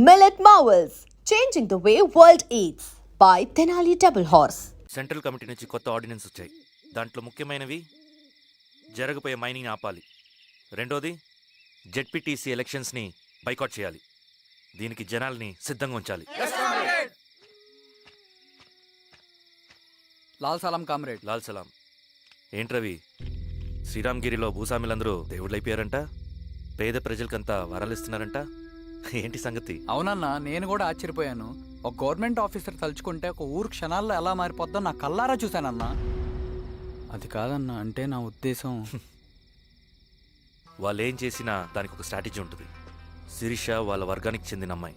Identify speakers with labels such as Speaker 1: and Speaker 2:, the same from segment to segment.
Speaker 1: Millet Marvels, changing the way world eats by Tenali Double Horse.
Speaker 2: Central committee నుంచి కొత్త ordinance వచ్చాయి. దాంట్లో ముఖ్యమైనవి జరగబోయే మైనింగ్ ఆపాలి, రెండోది జెడ్పీటీసీ ఎలక్షన్స్ని బైకాట్ చేయాలి, దీనికి జనాల్ని సిద్ధంగా ఉంచాలి.
Speaker 3: లాల్ సలాం కామ్రేడ్.
Speaker 2: లాల్ సలాం. ఏంట్రవి, శ్రీరామ్గిరిలో భూస్వాములందరూ దేవుళ్ళైపోయారంట, పేద ప్రజలకంతా వరాలు ఇస్తున్నారంట, ఏంటి సంగతి?
Speaker 3: అవునన్నా, నేను కూడా ఆశ్చర్యపోయాను. ఒక గవర్నమెంట్ ఆఫీసర్ తలుచుకుంటే ఒక ఊరు క్షణాల్లో ఎలా మారిపోద్దో నా కల్లారా చూశానన్నా. అది కాదన్నా, అంటే నా ఉద్దేశం
Speaker 2: వాళ్ళు ఏం చేసినా దానికి ఒక స్ట్రాటజీ ఉంటుంది. శిరీష వాళ్ళ వర్గానికి చెందిన అమ్మాయి.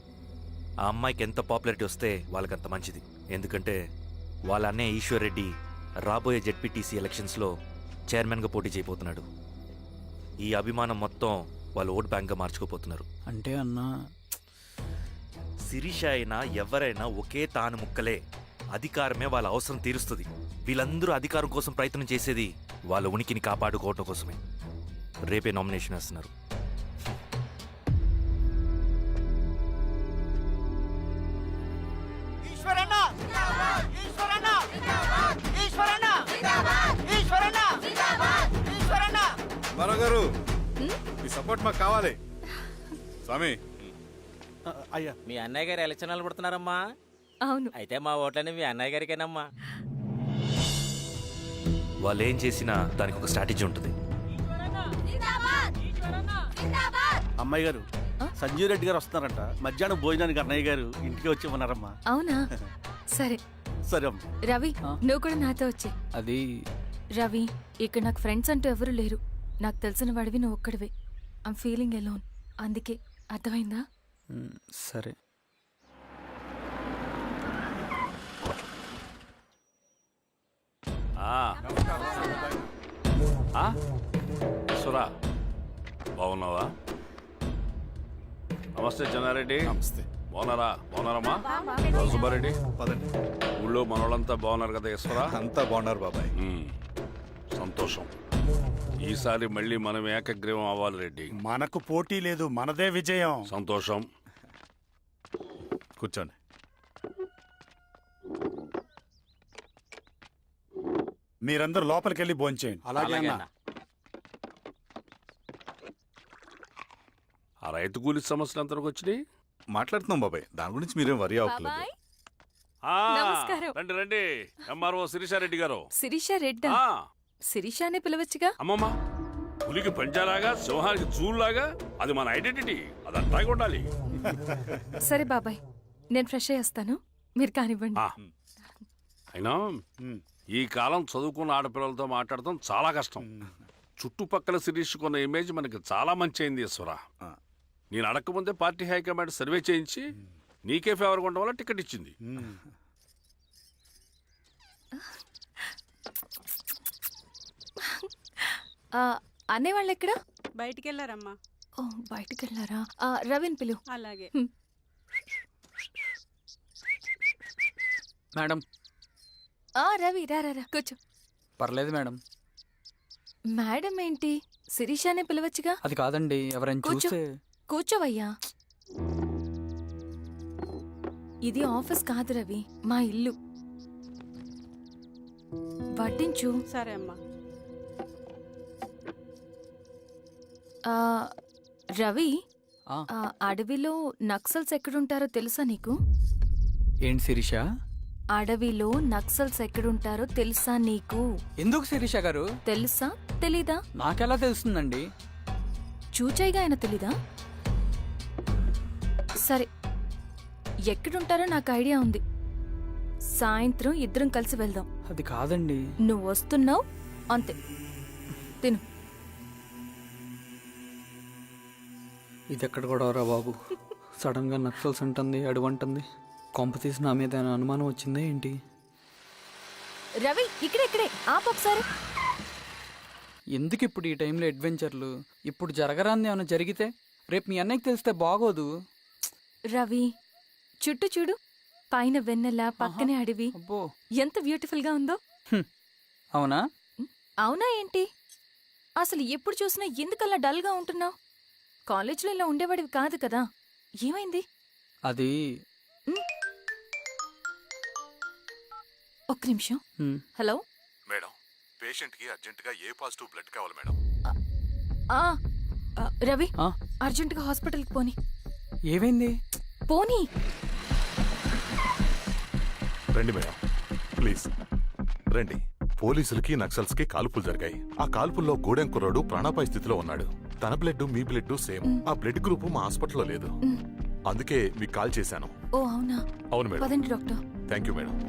Speaker 2: ఆ అమ్మాయికి ఎంత పాపులారిటీ వస్తే వాళ్ళకంత మంచిది. ఎందుకంటే వాళ్ళ అన్నయ్య ఈశ్వర్ రెడ్డి రాబోయే జెడ్పీటీసీ ఎలక్షన్స్లో చైర్మన్గా పోటీ చేయబోతున్నాడు. ఈ అభిమానం మొత్తం వాళ్ళు ఓట్ బ్యాంక్గా మార్చుకోపోతున్నారు.
Speaker 3: అంటే అన్నా,
Speaker 2: శిరీష అయినా ఎవరైనా ఒకే తాను ముక్కలే. అధికారమే వాళ్ళ అవసరం తీరుస్తుంది. వీళ్ళందరూ అధికారం కోసం ప్రయత్నం చేసేది వాళ్ళ ఉనికిని కాపాడుకోవటం కోసమే. రేపే నామినేషన్ వేస్తున్నారు.
Speaker 4: గారు మీ సపోర్ట్ మాకు కావాలి. స్వామి,
Speaker 5: అయ్యా, మీ అన్నయ్య గారు ఎలక్షన్ నిలబడుతున్నారమ్మా.
Speaker 6: అవును.
Speaker 5: అయితే మా ఓట్లని మీ అన్నయ్య గారికేనమ్మా.
Speaker 2: వాళ్ళు ఏం చేసినా దానికి ఒక స్ట్రాటజీ ఉంటుంది.
Speaker 7: అమ్మాయి గారు, సంజీవ్ రెడ్డి గారు వస్తున్నారంట. మధ్యాహ్నం భోజనానికి అన్నయ్య గారు ఇంటికి వచ్చి ఉన్నారమ్మా.
Speaker 6: అవునా? సరే
Speaker 7: సరే అమ్మ.
Speaker 6: రవి, నువ్వు కూడా నాతో వచ్చే.
Speaker 3: అది
Speaker 6: రవి, ఇక్కడ నాకు ఫ్రెండ్స్ అంటూ ఎవరు లేరు. నాకు తెలిసిన వాడివి నువ్వు ఒక్కడివే. I'm feeling alone. అందుకే, అర్థమైందా?
Speaker 3: సరే.
Speaker 8: సురా, బాగున్నావా? నమస్తే చెన్నారెడ్డి.
Speaker 4: నమస్తే.
Speaker 8: బాగున్నారమ్మా? సుబ్బారెడ్డి,
Speaker 4: పదండి.
Speaker 8: ఊళ్ళో మనోళ్ళంతా బాగున్నారు కదా ఈశ్వరా?
Speaker 4: అంతా బాగున్నారు బాబాయ్.
Speaker 8: సంతోషం. ఈసారి మళ్ళీ మనం ఏకగ్రీవం అవ్వాలి రెడ్డి.
Speaker 9: మనకు పోటీ లేదు, మనదే విజయం.
Speaker 8: సంతోషం.
Speaker 4: కూర్చోండి.
Speaker 9: మీరందరూ లోపలికి వెళ్ళి భోంచేయండి.
Speaker 8: అలాగే అన్న. ఆ రైతు కూలి సమస్యలు ఎంతవరకు వచ్చినాయి?
Speaker 4: మాట్లాడుతున్నాం బాబాయ్, దాని గురించి మీరేం వరి అవ్వట్లేదు.
Speaker 6: బాబాయ్,
Speaker 8: ఆ,
Speaker 6: నమస్కారం.
Speaker 8: రండి రండి. ఎంఆర్ఓ శిరీషారెడ్డి గారు.
Speaker 6: శిరీష రెడ్డా?
Speaker 8: ఆ,
Speaker 6: శిరీష అనే పిలవచ్చుగా.
Speaker 8: అమ్మమ్మ, పులికి పంచాలాగా సింహానికి చూలాగా అది మన ఐడెంటిటీ. అది అట్టాగే ఉండాలి.
Speaker 6: సరే బాబాయ్, నేను ఫ్రెష్ అయ్యేస్తాను, మీరు కానివ్వండి.
Speaker 8: అయినా ఈ కాలం చదువుకున్న ఆడపిల్లలతో మాట్లాడటం చాలా కష్టం. చుట్టుపక్కల శిరీష్ కొన్న ఇమేజ్ మనకి చాలా మంచి అయింది ఈశ్వరా. నేను అడగకముందే పార్టీ హైకమాండ్ సర్వే చేయించి నీకే ఫేవర్గా ఉండడం వల్ల టికెట్ ఇచ్చింది.
Speaker 6: అనే వాళ్ళు ఎక్కడ?
Speaker 10: బయటికి వెళ్ళారమ్మా.
Speaker 6: ఓ, బయటికి వెళ్ళారా? రవిని పిలు.
Speaker 10: అలాగే.
Speaker 3: మేడం.
Speaker 6: రవి, రా రా రా, కూర్చో.
Speaker 3: పర్లేదు మేడం.
Speaker 6: మేడం ఏంటి? శిరీషానే పిలవచ్చుగా.
Speaker 3: అది కాదండి, ఎవరైనా
Speaker 6: కూర్చో.
Speaker 3: చూస్తే.
Speaker 6: కూర్చోవయ్యా. ఇది ఆఫీస్ కాదు రవి, మా ఇల్లు. వడ్డించు.
Speaker 10: సరే అమ్మా.
Speaker 6: రవి,
Speaker 3: ఆ.
Speaker 6: అడవిలో నక్సల్స్ ఎక్కడుంటారో తెలుసా నీకు?
Speaker 3: ఏంటి శిరీష?
Speaker 6: అడవిలో నక్సల్స్ ఎక్కడుంటారో తెలుసా నీకు?
Speaker 3: ఎందుకు శిరీష గారు?
Speaker 6: తెలుసా తెలీదా?
Speaker 3: నాకెలా తెలుస్తుందండి?
Speaker 6: చూచాయిగా ఆయన తెలీదా? సరే, ఎక్కడుంటారో నాకు ఐడియా ఉంది. సాయంత్రం ఇద్దరం కలిసి వెళ్దాం.
Speaker 3: అది కాదండి.
Speaker 6: నువ్వు వస్తున్నావు అంతే, తిను.
Speaker 3: ఇది ఎక్కడ కూడా రా బాబు. సడన్ గా నక్సల్స్ అంటుంది, అడువంటుంది. కొంప తీసి నా మీద ఏమైనా అనుమానం వచ్చిందే ఏంటి?
Speaker 6: రవి, ఇక్కడే ఆపొకసారి.
Speaker 3: ఎందుకు ఇప్పుడు ఈ టైంలో అడ్వెంచర్లు? ఇప్పుడు జరగరాంది ఏమైనా జరిగితే రేపు మీ అన్నయ్యకి తెలిస్తే బాగోదు.
Speaker 6: రవి, చుట్టూ చూడు, పైన వెన్నెల, పక్కనే అడవి.
Speaker 3: అబ్బో,
Speaker 6: ఎంత బ్యూటిఫుల్ గా ఉందో.
Speaker 3: అవునా?
Speaker 6: అవునా ఏంటి? అసలు ఎప్పుడు చూసినా ఎందుకలా డల్గా ఉంటున్నావు? కాలేజ్లో ఇలా ఉండేవాడివి కాదు కదా, ఏమైంది?
Speaker 3: అది
Speaker 6: ఒక్క నిమిషం. హలో.
Speaker 4: మేడం పేషెంట్ కి అర్జెంట్ గా ఏ పాజిటివ్ బ్లడ్ కావాలి మేడం.
Speaker 6: ఆ, రవి
Speaker 3: ఆ?
Speaker 6: అర్జెంటుగా హాస్పిటల్కి పోని.
Speaker 3: ఏమైంది?
Speaker 6: పోనీ.
Speaker 10: రండి మేడం ప్లీజ్ రండి. పోలీసులకి నక్సల్స్ కి కాల్పులు జరిగాయి. ఆ కాల్పుల్లో గూడెం కుర్రాడు ప్రాణాపాయ స్థితిలో ఉన్నాడు. తన బ్లడ్ మీ బ్లడ్ సేమ్. ఆ బ్లడ్ గ్రూప్ మా హాస్పిటల్లో లేదు. అందుకే మీకు కాల్ చేశాను.
Speaker 6: ఓ అవునా.
Speaker 10: అవును మేడం.
Speaker 6: పదండి doctor.
Speaker 10: Thank you madam.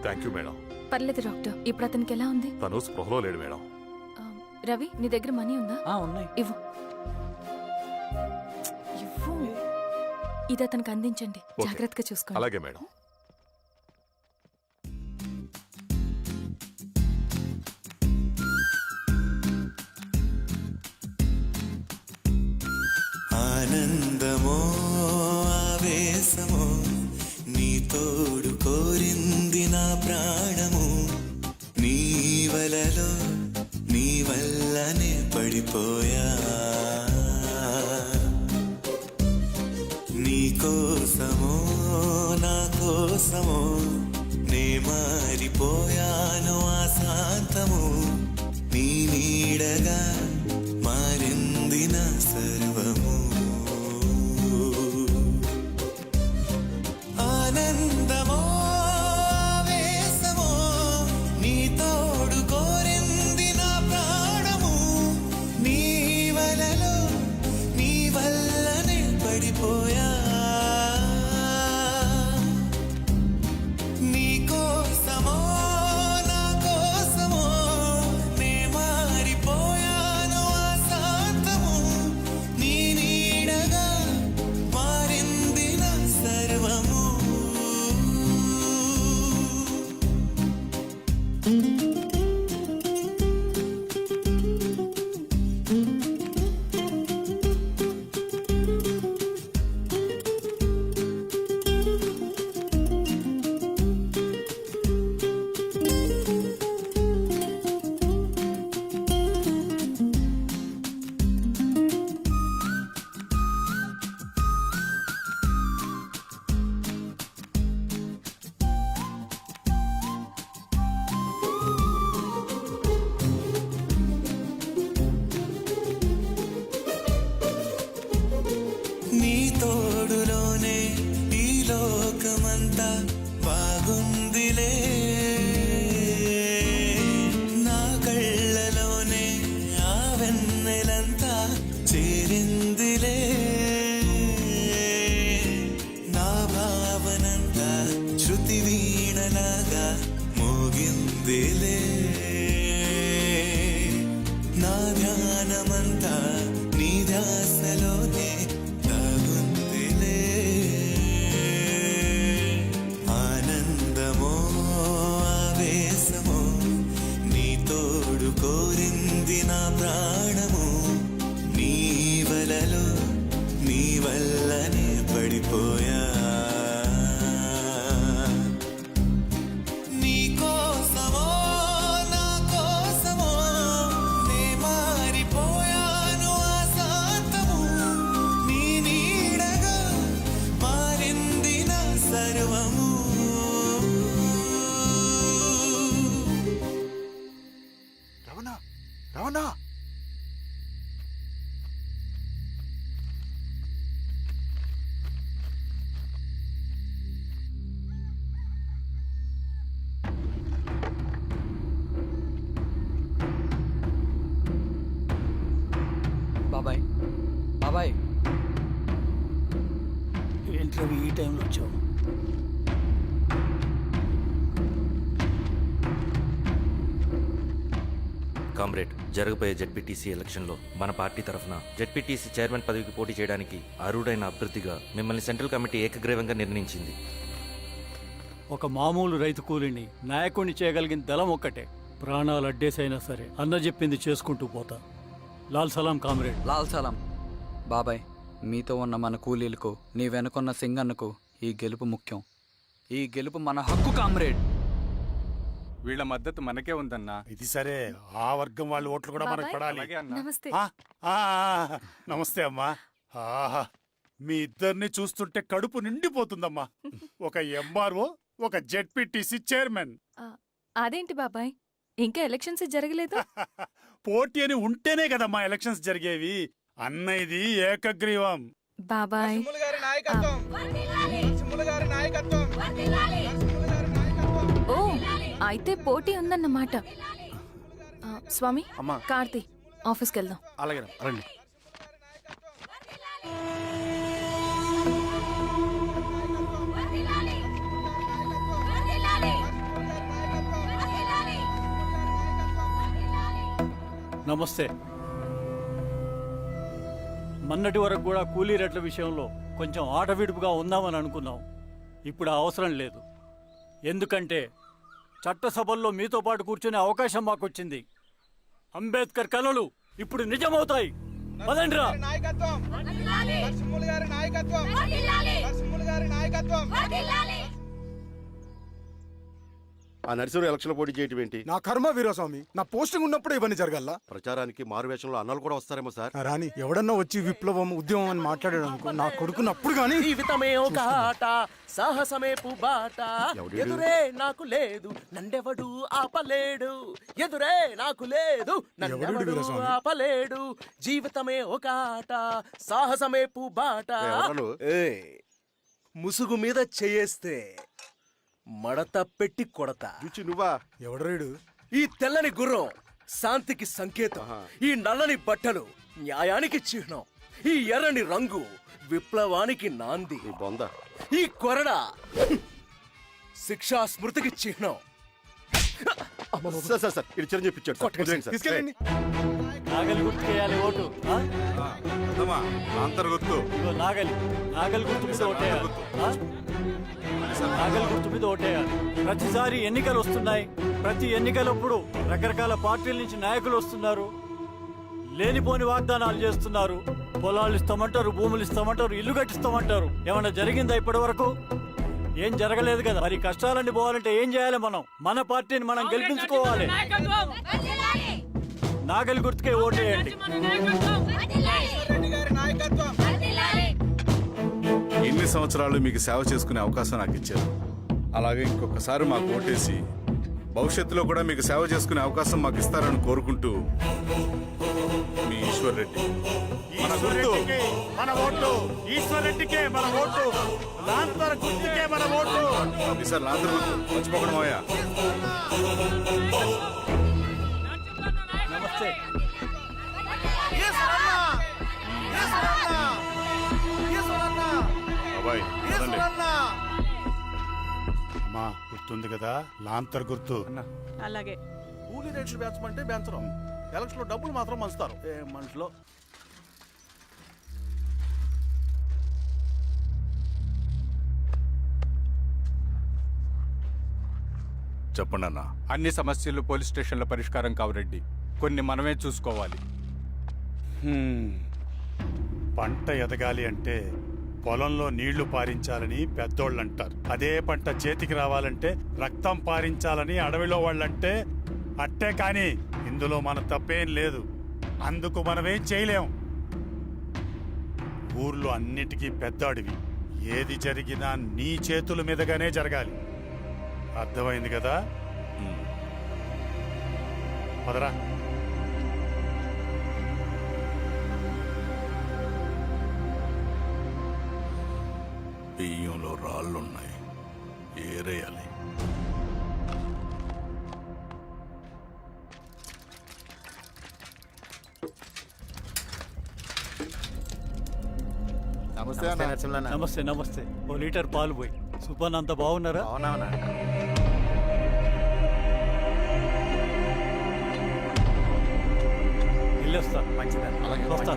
Speaker 10: Thank you madam.
Speaker 6: పర్లేదు డాక్టర్. ఇప్పుడు అతనికి ఎలా ఉంది?
Speaker 10: తను స్పృహలో లేడు మేడం.
Speaker 6: ఆ, రవి నీ దగ్గర మనీ ఉందా?
Speaker 3: ఉన్నాయి.
Speaker 6: ఇవ్వు. ఇవ్వు. ఇది అతనికి అందించండి.
Speaker 10: ఓకే.
Speaker 6: జాగ్రత్తగా చూసుకోండి.
Speaker 10: అలాగే మేడం.
Speaker 11: ఆనందమో ఆవేశమో నీ తోడు కోరింది నా ప్రాణము. నీ వలలో నీ వల్లనే పడిపోయా. నీ కోసమో నా కోసమో నే మారిపోయాను ఆశాంతము. నీ నీడగా మారింది నా సర్వము. ఆనందమో ఆవేశమో నీ తోడు కోరింది నా ప్రాణము. నీ వలలో నీ వల్లనే పడిపోయా. నీ కోసమో నా కోసమో నే మారిపోయాను ఆశాంతము. నీ నీడగా మారింది నా సర్వము. నీ తోడులోనే ఈ లోకమంతా బాగుందిలే. నా కళ్ళలోనే ఆ వెన్నెలంతా చేరిందిలే. నా భావనంతా శృతి వీణలాగా మోగిందిలే. నా ధ్యానమంతా నీ ధ్యాసలోనే దాగుందిలే. ఆనందమో ఆవేశమో నీ తోడు కోరింది నా ప్రాణము. నీ వలలో నీ వల్లనే పడిపోయా. నీ కోసమో నా కోసమో నే మారిపోయాను ఆశాంతము. నీ నీడగా మారింది నా సర్వము.
Speaker 9: రవణ రవణ
Speaker 3: బాబాయ్. బాబాయ్.
Speaker 7: ఏంటి రవి ఈ టైంలో వచ్చావు?
Speaker 2: కామ్రేడ్, జరగబోయే జెడ్పీటీసీ ఎలక్షన్లో మన పార్టీ తరఫున జెడ్పీటీసీ చైర్మన్ పదవికి పోటీ చేయడానికి అర్హుడైన అభ్యర్థిగా మిమ్మల్ని సెంట్రల్ కమిటీ ఏకగ్రీవంగా నిర్ణయించింది.
Speaker 7: ఒక మామూలు రైతు కూలీని నాయకుడిని చేయగలిగిన దళం ఒక్కటే. ప్రాణాలు అడ్డేసైనా సరే అన్న చెప్పింది చేసుకుంటూ పోతా. లాల్ సలాం కామ్రేడ్.
Speaker 3: లాల్ సలాం. బాబాయ్, మీతో ఉన్న మన కూలీలకు, నీ వెనుకున్న సింగన్నకు ఈ గెలుపు ముఖ్యం. ఈ గెలుపు మన హక్కు కామ్రేడ్.
Speaker 12: వీళ్ళ మద్దతు మనకే ఉందన్నా.
Speaker 9: ఇది సరే, ఆ వర్గం వాళ్ళ ఓట్లు కూడా మనకు
Speaker 6: బాబాయ్.
Speaker 9: పడాలి.
Speaker 12: అలాగే అన్నా.
Speaker 6: నమస్తే.
Speaker 9: నమస్తే అమ్మా. ఆహా, మీ ఇద్దరిని చూస్తుంటే కడుపు నిండిపోతుందమ్మా. ఒక ఎంఆర్ఓ, ఒక జెడ్పీటీసీ చైర్మన్.
Speaker 6: అదేంటి బాబాయ్, ఇంకా ఎలక్షన్స్ జరగలేదు?
Speaker 9: పోటీ అని ఉంటేనే కదమ్మా ఎలక్షన్స్ జరిగేవి. అన్నయ్యది ఏకగ్రీవం.
Speaker 6: బాబాయ్, ఓ అయితే పోటీ ఉందన్నమాట. స్వామి,
Speaker 7: అమ్మా.
Speaker 6: కార్తీ, ఆఫీస్కి వెళ్దాం.
Speaker 7: అలాగే రండి. నమస్తే. మొన్నటి వరకు కూడా కూలీ రేట్ల విషయంలో కొంచెం ఆటవిడుపుగా ఉందామని అనుకున్నాం. ఇప్పుడు ఆ అవసరం లేదు. ఎందుకంటే చట్టసభల్లో మీతో పాటు కూర్చునే అవకాశం మాకొచ్చింది. అంబేద్కర్ కలలు ఇప్పుడు నిజమవుతాయి. పదండ్రా.
Speaker 13: ఆ నరసింహ ఎలక్షన్ పోటీ చేయటం ఏంటి?
Speaker 9: నా కర్మ వీరస్వామి, నా పోస్టింగ్ ఉన్నప్పుడు ఇవన్నీ జరగాల.
Speaker 13: ప్రచారానికి మారువేషంలో అన్నాలు కూడా వస్తారేమో సార్.
Speaker 9: రాని ఎవడన్నా వచ్చి విప్లవం ఉద్యమం అని మాట్లాడాడు అనుకో, నా కొడుకున్నప్పుడు గానీ
Speaker 11: జీవితమే ఒక ఆట, సాహసమే పుబాట.
Speaker 13: ఎవడీడు?
Speaker 11: ఎదురే నాకు లేదు, నన్నెవడు ఆపలేడు. ఎదురే నాకు లేదు, నన్నెవడు
Speaker 9: వీరస్వామి?
Speaker 11: ఆపలేడు. జీవితమే ఒక ఆట, సాహసమే పుబాట.
Speaker 13: ఎవరు?
Speaker 11: ముసుగు మీద చేయేస్తే మడత పెట్టి కొడతా.
Speaker 13: రుచి నువ్వా?
Speaker 9: ఎవడరేడు?
Speaker 11: ఈ తెల్లని గుర్రం శాంతికి సంకేతం. ఈ నల్లని బట్టలు న్యాయానికి చిహ్నం. ఈ ఎర్రని రంగు విప్లవానికి నాంది.
Speaker 13: నీ బొంద.
Speaker 11: ఈ కొరడ శిక్షా స్మృతికి చిహ్నం.
Speaker 13: సార్ ఇది చిరంజీవి పిచ్చాడు సార్. వదిలేండి సార్.
Speaker 9: తీసుకెళ్ళండి.
Speaker 7: నాగలి గుర్తుకేయాలి ఓటు. ఇదిగో నాగలి. నాగలి గుర్తు మీద ఓటేయాలి. నాగలి గుర్తు మీద ఓటేయాలి. ప్రతిసారి ఎన్నికలు వస్తున్నాయి. ప్రతి ఎన్నికలప్పుడు రకరకాల పార్టీల నుంచి నాయకులు వస్తున్నారు. లేనిపోని వాగ్దానాలు చేస్తున్నారు. పొలాలు ఇస్తామంటారు, భూములు ఇస్తామంటారు, ఇల్లు కట్టిస్తామంటారు. ఏమన్నా జరిగిందా ఇప్పటి వరకు? ఏం జరగలేదు కదా. మరి కష్టాలన్నీ పోవాలంటే ఏం చేయాలి? మన పార్టీని మనం గెలిపించుకోవాలి. నాగలి గుర్తుకే ఓటేయండి.
Speaker 4: ఇన్ని సంవత్సరాలు మీకు సేవ చేసుకునే అవకాశం నాకు ఇచ్చారు. అలాగే ఇంకొకసారి మాకు ఓటేసి భవిష్యత్తులో కూడా మీకు సేవ చేసుకునే అవకాశం మాకు ఇస్తారని కోరుకుంటూ, మీ ఈశ్వర్ రెడ్డి.
Speaker 9: మన గుర్తు, మన ఓటు ఈశ్వర్ రెడ్డికే, మన ఓటు లాంతర్ గుర్తుకే, మన ఓటు.
Speaker 4: ఈసారి లాంతర్ గుర్తు మర్చిపోకడం అయ్యా.
Speaker 7: నమస్తే.
Speaker 4: బాబాయ్ రండి.
Speaker 9: అమ్మా, గుర్తుంది కదా లాంతర్ గుర్తు.
Speaker 6: అలాగే.
Speaker 7: కూలీ రేట్లు పెంచమంటే పెంచడం, ఎలక్షన్ లో డబ్బులు మాత్రం పంచుతారు. ఏ మనుషులో.
Speaker 4: చెప్పండి అన్న.
Speaker 12: అన్ని సమస్యలు పోలీస్ స్టేషన్లో పరిష్కారం కావు రెడ్డి. కొన్ని మనమే చూసుకోవాలి.
Speaker 9: పంట ఎదగాలి అంటే పొలంలో నీళ్లు పారించాలని పెద్దోళ్ళు అంటారు. అదే పంట చేతికి రావాలంటే రక్తం పారించాలని అడవిలో వాళ్ళంటే అట్టే. కానీ ఇందులో మన తప్పేం లేదు. అందుకు మనమేం చేయలేం. ఊర్లో అన్నిటికీ పెద్ద అడవి. ఏది జరిగినా నీ చేతుల మీదగానే జరగాలి. అర్థమైంది కదా? పదరా.
Speaker 4: బియ్యంలో రాళ్ళున్నాయి, ఏరేయాలి.
Speaker 7: నమస్తే. నమస్తే. ఓ లీటర్ పాలు పోయి. సుబ్బన్ అంత బాగున్నారా? వెళ్ళొస్తా. వస్తా.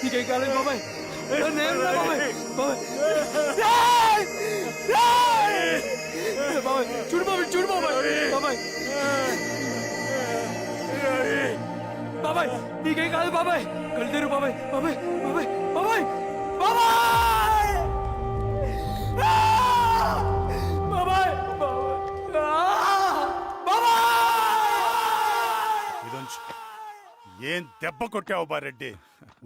Speaker 3: నీకేం కాలేదు బాబాయ్. నేను బాబాయ్. బాబాయ్ చూడు బాబాయ్, చూడు బాబాయ్. బాబాయ్ బాబాయ్ నీకేం కాదు బాబాయ్. కళ్ళు తెరు బాబాయ్. బాబాయ్ బాబాయ్ బాబాయ్ బాబాయ్ బాబాయ్
Speaker 9: ఇదొంచు. ఏం దెబ్బ కొట్టావు బారెడ్డి?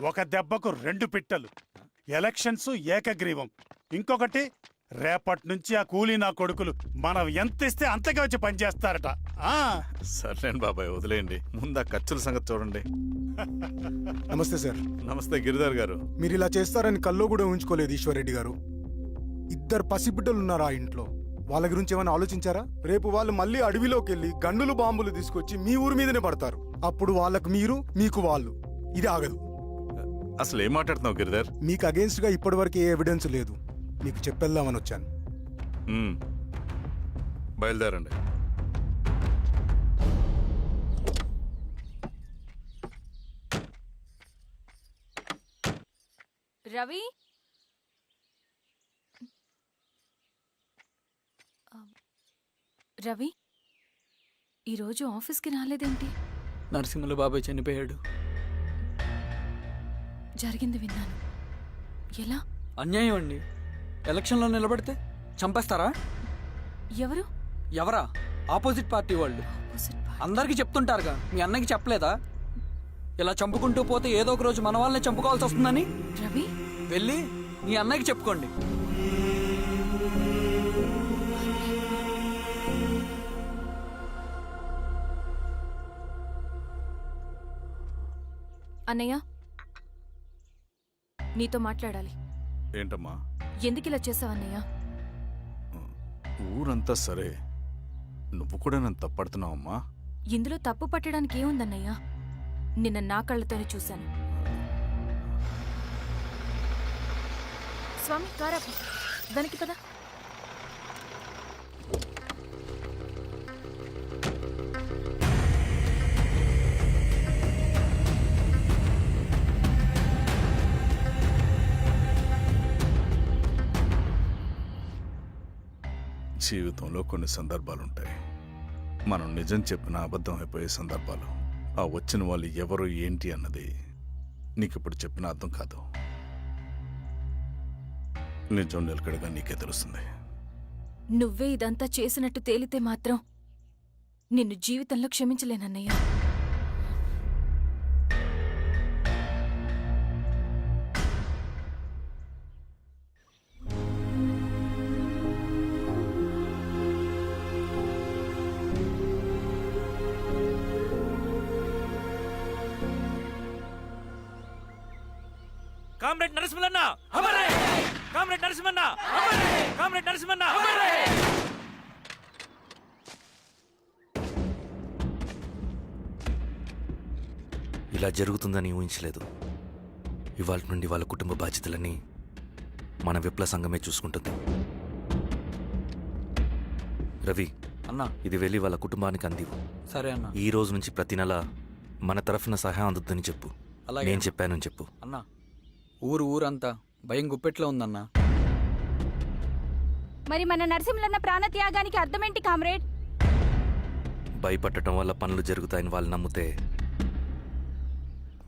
Speaker 9: ఒక దెబ్బకు 2 పిట్టలు. ఎలక్షన్స్ ఏకగ్రీవం. ఇంకొకటి, రేపటి నుంచి ఆ కూలీ నా కొడుకులు మనం ఎంత ఇస్తే అంతగా వచ్చి పనిచేస్తారట.
Speaker 4: సర్లేండి బాబాయ్, వదిలేయండి. ముందు ఆ ఖర్చుల సంగతి చూడండి.
Speaker 14: నమస్తే సార్.
Speaker 4: నమస్తే గిరిధర్ గారు.
Speaker 14: మీరు ఇలా చేస్తారని కల్లో కూడా ఉంచుకోలేదు ఈశ్వర్రెడ్డి గారు. 2 పసిబిడ్డలు ఉన్నారు ఆ ఇంట్లో. వాళ్ళ గురించి ఏమైనా ఆలోచించారా? రేపు వాళ్ళు మళ్ళీ అడవిలోకి వెళ్ళి గన్నులు బాంబులు తీసుకొచ్చి మీ ఊరి మీదనే పడతారు. అప్పుడు వాళ్ళకు మీరు, మీకు వాళ్ళు. ఇది ఆగదు.
Speaker 4: అసలు ఏం మాట్లాడుతున్నావు గిరిధర్?
Speaker 14: మీకు అగేన్స్ట్ గా ఇప్పటివరకు ఏ ఎవిడెన్స్ లేదు. మీకు చెప్పేద్దామని వచ్చాను.
Speaker 4: బయలుదేరండి.
Speaker 6: రవి, రవి ఈరోజు ఆఫీస్కి రాలేదేంటి?
Speaker 3: నరసింహుల బాబాయ్ చనిపోయాడు.
Speaker 6: జరిగింది విన్నాను. ఎలా?
Speaker 3: అన్యాయం అండి. ఎలక్షన్లో నిలబడితే చంపేస్తారా?
Speaker 6: ఎవరు?
Speaker 3: ఎవరా? ఆపోజిట్ పార్టీ వాళ్ళు. అందరికీ చెప్తుంటారుగా, మీ అన్నకి చెప్పలేదా? ఇలా చంపుకుంటూ పోతే ఏదో ఒక రోజు మన వాళ్ళని చంపుకోవాల్సి వస్తుందని.
Speaker 6: రవి,
Speaker 3: వెళ్ళి మీ అన్నకి చెప్పుకోండి.
Speaker 6: అన్నయ్య, నీతో మాట్లాడాలి.
Speaker 4: ఏంటమ్మా?
Speaker 6: ఎందుకు ఇలా చేసావు అన్నయ్య?
Speaker 4: ఊరంతా సరే, నువ్వు కూడా నన్ను తప్పడుతున్నావమ్మా.
Speaker 6: ఇందులో తప్పు పట్టడానికి ఏముందన్నయ్య? నిన్న నా కళ్ళతోనే చూశాను. స్వామి కారాపు దానికి పద.
Speaker 4: జీవితంలో కొన్ని సందర్భాలుంటాయి. మనం నిజం చెప్పిన అబద్ధం అయిపోయే సందర్భాలు. ఆ వచ్చిన వాళ్ళు ఎవరు ఏంటి అన్నది నీకిప్పుడు చెప్పిన అర్థం కాదు. నిజం నిలకడగా నీకే తెలుస్తుంది.
Speaker 6: నువ్వే ఇదంతా చేసినట్టు తేలితే మాత్రం నిన్ను జీవితంలో క్షమించలేనన్నయ్య.
Speaker 2: కామ్రేడ్ నరసింహన్న, కామ్రేడ్ నరసింహన్న, కామ్రేడ్ నరసింహన్న. ఇలా జరుగుతుందని ఊహించలేదు. ఇవాళ నుండి వాళ్ళ కుటుంబ బాధ్యతలని మన విప్లవ సంఘమే చూసుకుంటుంది. రవి,
Speaker 3: అన్నా.
Speaker 2: ఇది వెళ్ళి వాళ్ళ కుటుంబానికి అందివు.
Speaker 3: సరే అన్న.
Speaker 2: ఈ రోజు నుంచి ప్రతి నెల మన తరఫున సహాయం అందుతుందని చెప్పు.
Speaker 3: అలాగే.
Speaker 2: నేను చెప్పానని చెప్పు.
Speaker 3: అన్నా, ఊరంతా భయం గుప్పెట్లో ఉందన్నా.
Speaker 6: మరి మన నరసింహన్న ప్రాణత్యాగానికి అర్థమేంటి కామ్రేడ్?
Speaker 2: భయపడటం వల్ల పనులు జరుగుతాయని వాళ్ళు నమ్మితే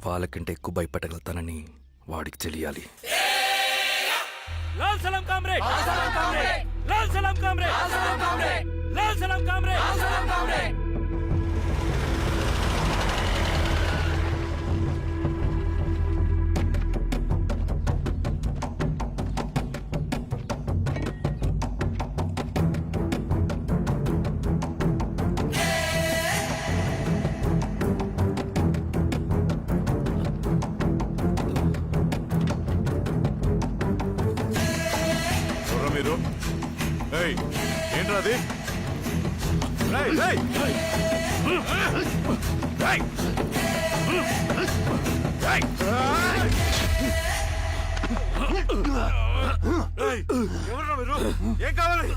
Speaker 2: వాళ్ళకంటే ఎక్కువ భయపడగలుగుతానని వాడికి తెలియాలి.
Speaker 7: లాల్ సలాం కామ్రేడ్, లాల్ సలాం కామ్రేడ్, లాల్ సలాం కామ్రేడ్.
Speaker 4: ఎవరు మీరు? ఏయ్, ఏంట్రా అది? రేయ్, రేయ్! రేయ్! రేయ్! రేయ్! ఎవర్రా మీరు? ఏం కావాలి?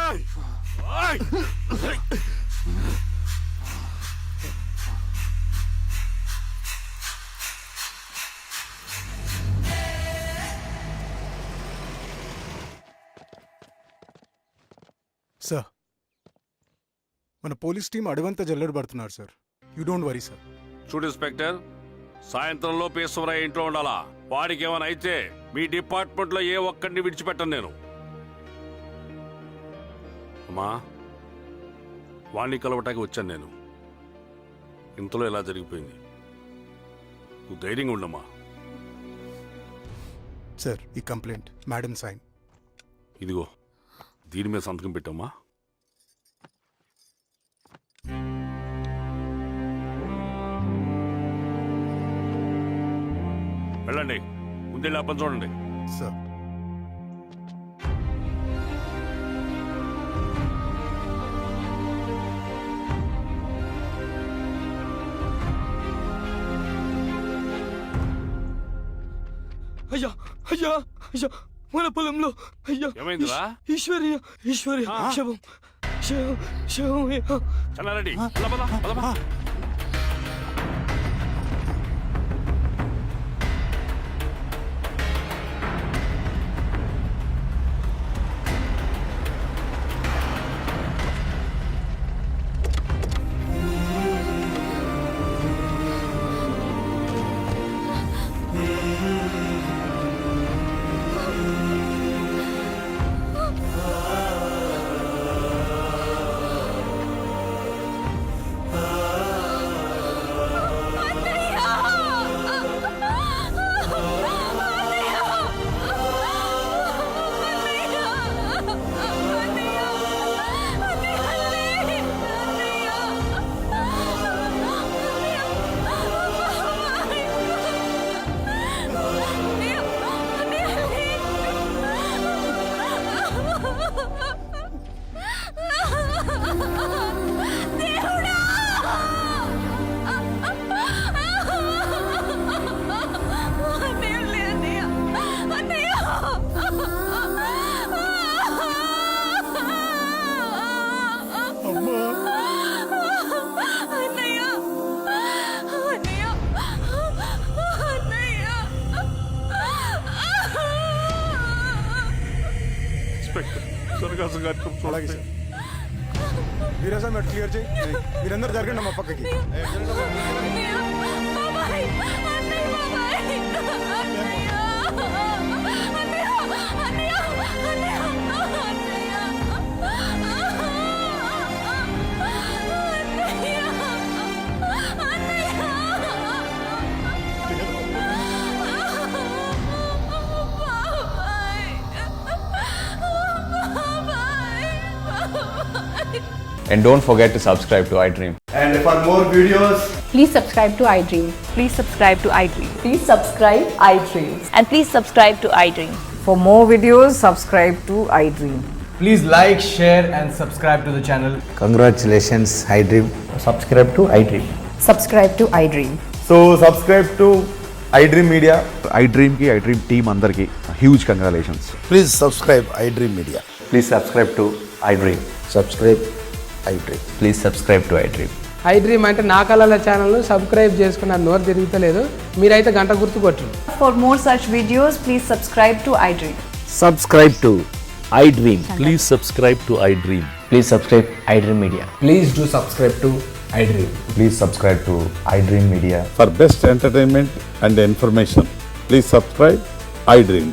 Speaker 4: ఏయ్! ఏయ్!
Speaker 14: సార్, మన పోలీస్ టీం అడవంతా జల్లెడ పడుతున్నారు sir. You don't worry sir.
Speaker 8: చూడు ఇన్స్పెక్టర్, సాయంత్రంలో పేశ్వరయ్య ఇంట్లో ఉండాలా. వాడికి ఏమైనా అయితే మీ డిపార్ట్మెంట్ లో ఏ ఒక్కడిని విడిచిపెట్టను నేను. అమ్మా, వాణ్ణి కలవటానికి వచ్చాను నేను. ఇంతలో ఇలా జరిగిపోయింది. నువ్వు ధైర్యంగా ఉండమ్మా.
Speaker 14: సార్, ఈ కంప్లైంట్ మేడం సైన్.
Speaker 8: ఇదిగో, దీని మీద సంతకం పెట్టమ్మా. వెళ్ళండి, ముందెళ్ళి ఆ పని చూడండి.
Speaker 14: సార్,
Speaker 11: అయ్యా అయ్యా అయ్యా, మన పొలంలో అయ్యా.
Speaker 8: ఏమైందిరా?
Speaker 11: ఈశ్వర్య ఈశ్వర్య శవం శవం శవం.
Speaker 8: చల్లారెడ్డి, పద, పద, పద.
Speaker 14: అలాగే సార్. వీరసా మెట్ క్లియర్ చేయి. మీరందరూ జరగండి మా పక్కకి.
Speaker 12: And don't forget to subscribe to iDream.
Speaker 13: And for more videos,
Speaker 6: Please subscribe to iDream. Please subscribe to iDream.
Speaker 1: Please subscribe iDream.
Speaker 6: And please subscribe to iDream.
Speaker 1: For more videos, subscribe to iDream.
Speaker 11: Please like, share and subscribe to the channel.
Speaker 12: Congratulations, iDream.
Speaker 11: Subscribe to iDream.
Speaker 1: Subscribe to iDream.
Speaker 11: So subscribe to iDream Media.
Speaker 13: iDream ki iDream team andarki huge congratulations.
Speaker 12: Please subscribe iDream Media.
Speaker 11: Please subscribe to iDream.
Speaker 12: Subscribe
Speaker 13: iDream. Please subscribe to iDream.
Speaker 15: I dream అంటే నా కళల ఛానల్ను subscribe చేసుకున్న నోరు తిరుగుతలేదు. మీరైతే గంట గుర్తు కొట్టు.
Speaker 16: For more such videos, please subscribe to iDream.
Speaker 5: Subscribe to iDream. Please subscribe to iDream.
Speaker 13: Please subscribe iDream Media.
Speaker 15: Please do subscribe to iDream.
Speaker 13: Please subscribe to iDream Media.
Speaker 4: For best entertainment and information, please subscribe iDream.